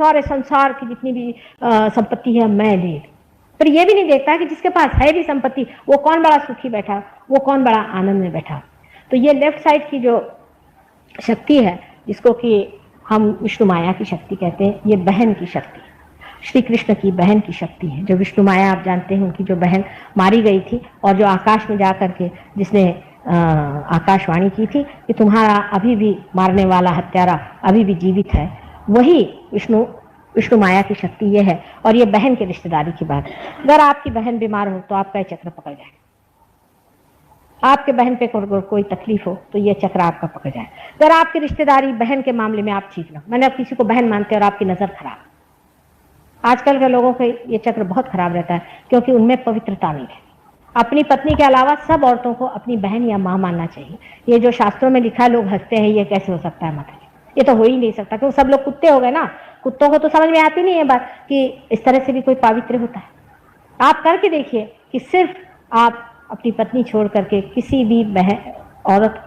सारे संसार की जितनी भी संपत्ति है मैं ले लूं। पर ये भी नहीं देखता कि जिसके पास है भी संपत्ति वो कौन बड़ा सुखी बैठा, वो कौन बड़ा आनंद में बैठा। तो ये लेफ्ट साइड की जो शक्ति है, जिसको कि हम विष्णु माया की शक्ति कहते हैं, ये बहन की शक्ति, श्री कृष्ण की बहन की शक्ति है। जो विष्णु माया आप जानते हैं, उनकी जो बहन मारी गई थी और जो आकाश में जा करके जिसने आकाशवाणी की थी कि तुम्हारा अभी भी मारने वाला हत्यारा अभी भी जीवित है, वही विष्णु माया की शक्ति ये है। और ये बहन के रिश्तेदारी की बात है। अगर आपकी बहन बीमार हो तो आपका ये चक्र पकड़ जाए, आपके बहन पे कोई तकलीफ हो तो ये चक्र आपका पकड़ जाए। अगर आपकी रिश्तेदारी बहन के मामले में आप ठीक ना, मैंने अब किसी को बहन मानते और आपकी नजर खराब, आजकल के लोगों के ये चक्र बहुत खराब रहता है क्योंकि उनमें पवित्रता नहीं है। अपनी पत्नी के अलावा सब औरतों को अपनी बहन या माँ मानना चाहिए। ये जो शास्त्रों में लिखा है, लोग हंसते हैं, ये कैसे हो सकता है, मतलब ये तो हो ही नहीं सकता, क्योंकि सब लोग कुत्ते हो गए ना। कुत्तों को तो समझ में आती नहीं है बात कि इस तरह से भी कोई पावित्र होता है। आप करके देखिए कि सिर्फ आप अपनी पत्नी छोड़ करके किसी भी औरत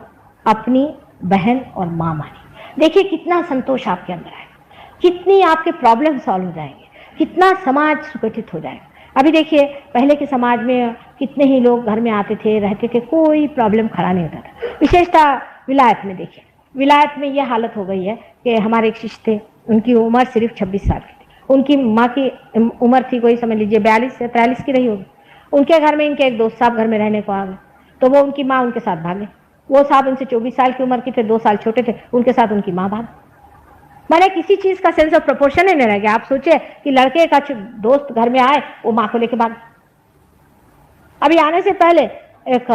अपनी बहन और माँ माने, देखिए कितना संतोष आपके अंदर आएगा, कितनी आपके प्रॉब्लम सॉल्व हो जाएंगे, कितना समाज सुगठित हो जाएगा। अभी देखिए पहले के समाज में कितने ही लोग घर में आते थे, रहते थे, कोई प्रॉब्लम खड़ा नहीं होता था। विशेषतः विलायत में देखिए, विलायत में यह हालत हो गई है कि हमारे एक शिष्य थे, उनकी उम्र सिर्फ 26 साल की थी, उनकी माँ की उम्र थी कोई समझ लीजिए 42 से 43 की रही होगी। उनके घर में इनके एक दोस्त साहब घर में रहने को आ गए, तो वो उनकी माँ उनके साथ भागे। वो साहब उनसे 24 साल की उम्र के थे, 2 साल छोटे थे, उनके साथ उनकी माँ भाग। मैंने किसी चीज का सेंस ऑफ प्रोपोर्शन ही नहीं रह गया। आप सोचिए कि लड़के का दोस्त घर में आए, वो माँ को लेके भाग। अभी आने से पहले एक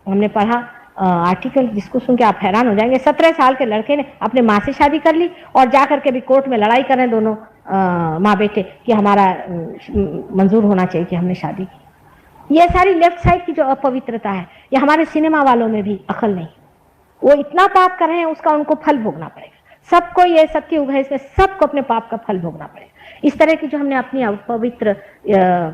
हमने पढ़ा आर्टिकल जिसको सुन के आप हैरान हो जाएंगे। 17 साल के लड़के ने अपने माँ से शादी कर ली और जाकर के भी कोर्ट में लड़ाई कर रहे हैं दोनों माँ बेटे कि हमारा मंजूर होना चाहिए कि हमने शादी की। ये सारी लेफ्ट साइड की जो अपवित्रता है, ये हमारे सिनेमा वालों में भी अकल नहीं। वो इतना पाप कर रहे हैं, उसका उनको फल भोगना पड़ेगा। सबको ये सत्युग है, इसमें सबको अपने पाप का फल भोगना पड़ेगा। इस तरह की जो हमने अपनी अपवित्र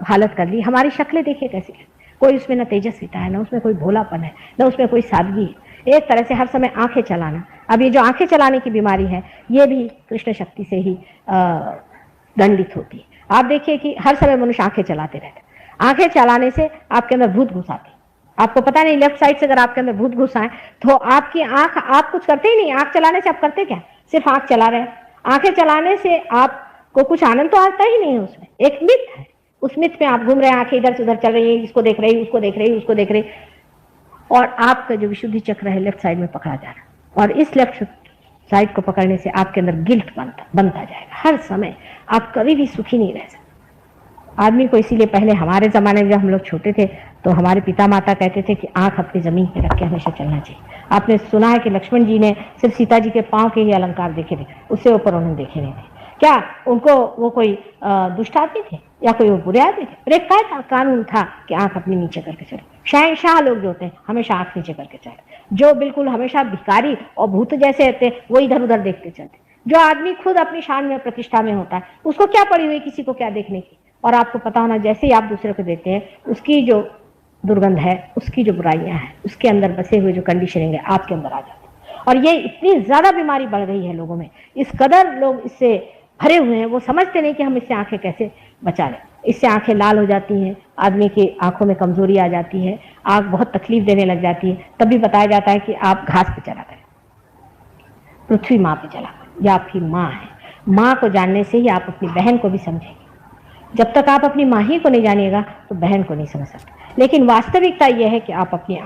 हालत कर ली। हमारी शक्लें देखिए कैसी है, कोई उसमें न तेजस्विता है, न उसमें कोई भोलापन है, न उसमें कोई सादगी है। एक तरह से हर समय आंखें चलाना। अब ये जो आंखें चलाने की बीमारी है, ये भी कृष्ण शक्ति से ही दंडित होती है। आप देखिए कि हर समय मनुष्य आंखें चलाते रहते। आंखें चलाने से आपके अंदर भूत घुस आते। आपको पता नहीं, लेफ्ट साइड से अगर आपके अंदर भूत घुस आए तो आपकी आंख, आप कुछ करते ही नहीं। आंख चलाने से आप करते क्या, सिर्फ आंख चला रहे हैं। आंखें चलाने से आपको कुछ आनंद तो आता ही नहीं है, उसमें एक मिथ है। उस मिथ में आप घूम रहे हैं, आंखें इधर से उधर चल रही है, इसको देख रही, उसको देख रही, उसको देख रही, और आपका जो विशुद्धि चक्र है लेफ्ट साइड में पकड़ा जा रहा है। और इस लेफ्ट साइड को पकड़ने से आपके अंदर गिल्ट बनता जाएगा। हर समय आप कभी भी सुखी नहीं रह सकते। आदमी को इसीलिए पहले हमारे जमाने में जब हम लोग छोटे थे तो हमारे पिता माता कहते थे कि आंख अपनी जमीन पे रख के हमेशा चलना चाहिए। आपने सुना है कि लक्ष्मण जी ने सिर्फ सीता जी के पांव के ही अलंकार देखे थे, उससे ऊपर उन्होंने देखे नहीं थे। क्या उनको वो कोई दुष्ट आदमी थे या कोई वो बुरे आदमी थे? पर एक कानून था कि आंख अपनी नीचे करके चले। शहंशाह लोग जो होते हैं हमेशा आंख नीचे करके चले। जो बिल्कुल हमेशा भिखारी और भूत जैसे होते हैं वो इधर उधर देखते चलते। जो आदमी खुद अपनी शान में प्रतिष्ठा में होता है, उसको क्या पड़ी हुई किसी को क्या देखने की। और आपको पता होना, जैसे ही आप दूसरे को देखते हैं, उसकी जो दुर्गंध है, उसकी जो बुराइयां हैं, उसके अंदर बसे हुए जो कंडीशनिंग है आपके अंदर आ जाती है। और ये इतनी ज्यादा बीमारी बढ़ गई है लोगों में, इस कदर लोग इससे भरे हुए हैं, वो समझते नहीं कि हम इससे आंखें कैसे बचा लें। इससे आंखें लाल हो जाती हैं, आदमी की आंखों में कमजोरी आ जाती है, आंख बहुत तकलीफ देने लग जाती है। तभी बताया जाता है कि आप घास पे चला करें, पृथ्वी माँ पे चला करें, या आपकी माँ है। माँ को जानने से ही आप अपनी बहन को भी समझेंगे। जब तक आप अपनी माँ ही को नहीं जानिएगा तो बहन को नहीं समझ सकते। लेकिन वास्तविकता यह है कि आप अपनी